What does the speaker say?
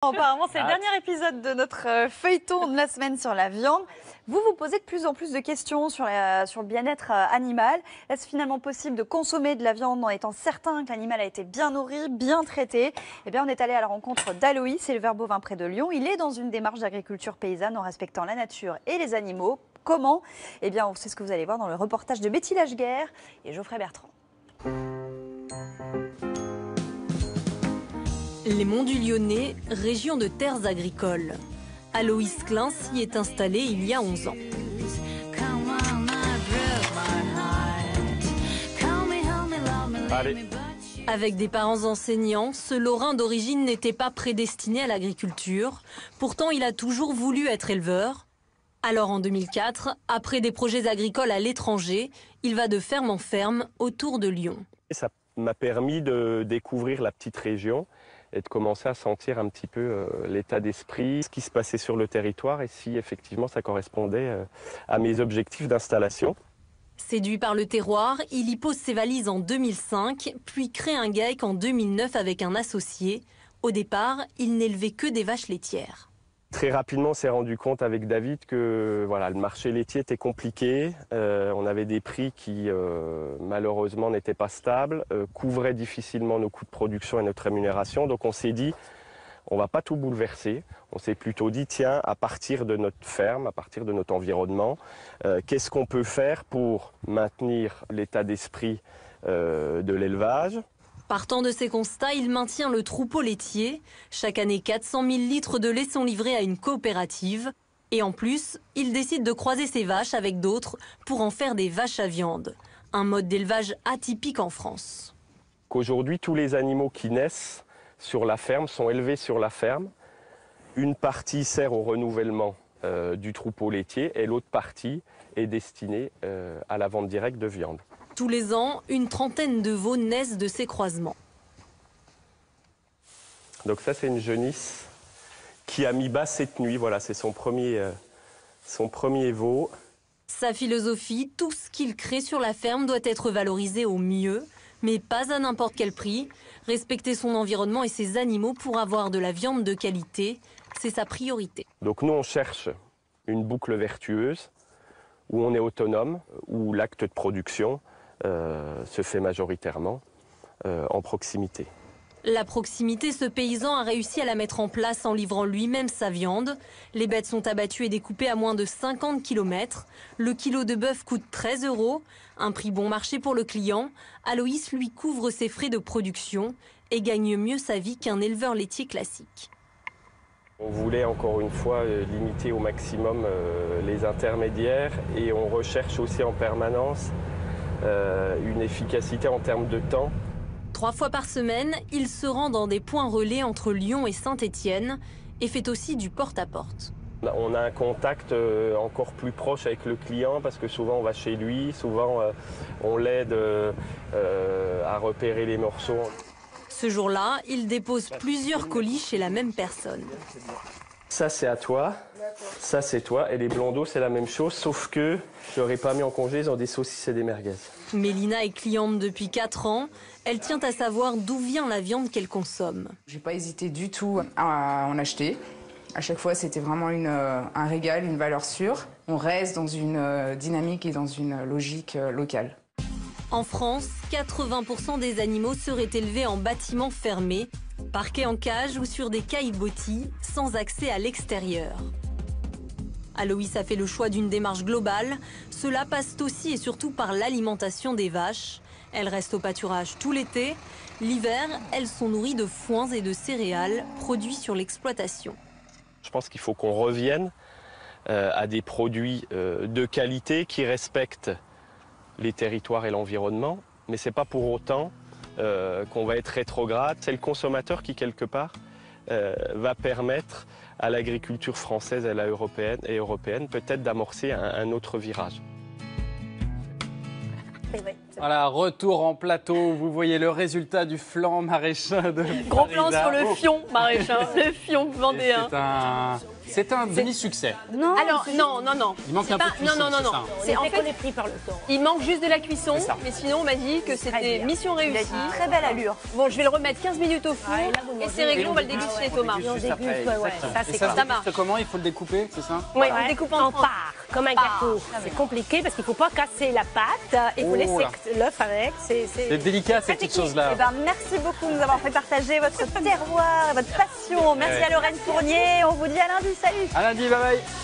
Apparemment, c'est le dernier épisode de notre feuilleton de la semaine sur la viande. Vous vous posez de plus en plus de questions sur le bien-être animal. Est-ce finalement possible de consommer de la viande en étant certain que l'animal a été bien nourri, bien traité? Eh bien, on est allé à la rencontre d'Aloïs, éleveur bovin près de Lyon. Il est dans une démarche d'agriculture paysanne en respectant la nature et les animaux. Comment? Eh bien, c'est ce que vous allez voir dans le reportage de Betty Lageguerre et Geoffrey Bertrand. Les Monts du Lyonnais, région de terres agricoles. Aloïs Klein s'y est installé il y a 11 ans. Allez. Avec des parents enseignants, ce Lorrain d'origine n'était pas prédestiné à l'agriculture. Pourtant, il a toujours voulu être éleveur. Alors en 2004, après des projets agricoles à l'étranger, il va de ferme en ferme autour de Lyon. Ça m'a permis de découvrir la petite région et de commencer à sentir un petit peu l'état d'esprit, ce qui se passait sur le territoire et si effectivement ça correspondait à mes objectifs d'installation. Séduit par le terroir, il y pose ses valises en 2005, puis crée un GAEC en 2009 avec un associé. Au départ, il n'élevait que des vaches laitières. Très rapidement, on s'est rendu compte avec David que le marché laitier était compliqué. On avait des prix qui, malheureusement, n'étaient pas stables, couvraient difficilement nos coûts de production et notre rémunération. Donc on s'est dit, on ne va pas tout bouleverser. On s'est plutôt dit, tiens, à partir de notre ferme, à partir de notre environnement, qu'est-ce qu'on peut faire pour maintenir l'état d'esprit de l'élevage ? Partant de ces constats, il maintient le troupeau laitier. Chaque année, 400 000 litres de lait sont livrés à une coopérative. Et en plus, il décide de croiser ses vaches avec d'autres pour en faire des vaches à viande. Un mode d'élevage atypique en France. Aujourd'hui, tous les animaux qui naissent sur la ferme sont élevés sur la ferme. Une partie sert au renouvellement du troupeau laitier et l'autre partie est destinée à la vente directe de viande. Tous les ans, une trentaine de veaux naissent de ces croisements. Donc ça, c'est une jeunisse qui a mis bas cette nuit. Voilà, c'est son premier veau. Sa philosophie, tout ce qu'il crée sur la ferme doit être valorisé au mieux, mais pas à n'importe quel prix. Respecter son environnement et ses animaux pour avoir de la viande de qualité, c'est sa priorité. Donc nous, on cherche une boucle vertueuse où on est autonome, où l'acte de production se fait majoritairement en proximité. La proximité, ce paysan a réussi à la mettre en place en livrant lui-même sa viande. Les bêtes sont abattues et découpées à moins de 50 km. Le kilo de bœuf coûte 13 €, un prix bon marché pour le client. Aloïs lui couvre ses frais de production et gagne mieux sa vie qu'un éleveur laitier classique. On voulait encore une fois limiter au maximum les intermédiaires et on recherche aussi en permanence une efficacité en termes de temps. 3 fois par semaine, il se rend dans des points relais entre Lyon et Saint-Étienne et fait aussi du porte-à-porte. On a un contact encore plus proche avec le client parce que souvent on va chez lui, souvent on l'aide à repérer les morceaux. Ce jour-là, il dépose plusieurs colis chez la même personne. Ça c'est à toi, ça c'est toi et les blondos c'est la même chose sauf que je n'aurais pas mis en congé, ils ont des saucisses et des merguez. Mélina est cliente depuis 4 ans. Elle tient à savoir d'où vient la viande qu'elle consomme. J'ai pas hésité du tout à en acheter. À chaque fois, c'était vraiment un régal, une valeur sûre. On reste dans une dynamique et dans une logique locale. En France, 80% des animaux seraient élevés en bâtiments fermés, parqués en cage ou sur des caillebotis, sans accès à l'extérieur. Aloïs a fait le choix d'une démarche globale. Cela passe aussi et surtout par l'alimentation des vaches. Elles restent au pâturage tout l'été. L'hiver, elles sont nourries de foins et de céréales produits sur l'exploitation. Je pense qu'il faut qu'on revienne à des produits de qualité qui respectent les territoires et l'environnement, mais ce n'est pas pour autant qu'on va être rétrograde. C'est le consommateur qui, quelque part, va permettre à l'agriculture française et européenne peut-être d'amorcer un autre virage. Et oui, Voilà, retour en plateau. Vous voyez le résultat du flan maraîchin de Gros plan Farida. sur le fion maraîchin, le fion vendéen. C'est un demi-succès. Non, alors non. Il manque un peu de cuisson, Non. c'est ça. C'est en fait, pris par le temps. il manque juste de la cuisson, C'est ça. mais sinon on m'a dit que c'était bien. mission Il a réussie. une très belle allure. Bon, je vais le remettre 15 minutes au four Ah, et là, vous et mangez. c'est réglé, Et on va le déguster les tomates. déguste juste après, déguste, ouais. exactement. Ça, Et c'est ça, quand ça se marche. déguste comment? Il faut le découper, c'est ça? Oui, on découpe en tranches. part, comme un gâteau. C'est compliqué parce qu'il ne faut pas casser la pâte. Il faut Oh laisser là. l'œuf avec. C'est délicat, ces petites choses-là. Eh ben, merci beaucoup de nous avoir fait partager votre terroir, votre passion. Merci à Lorraine Fournier. On vous dit à lundi. Salut. À lundi, bye bye.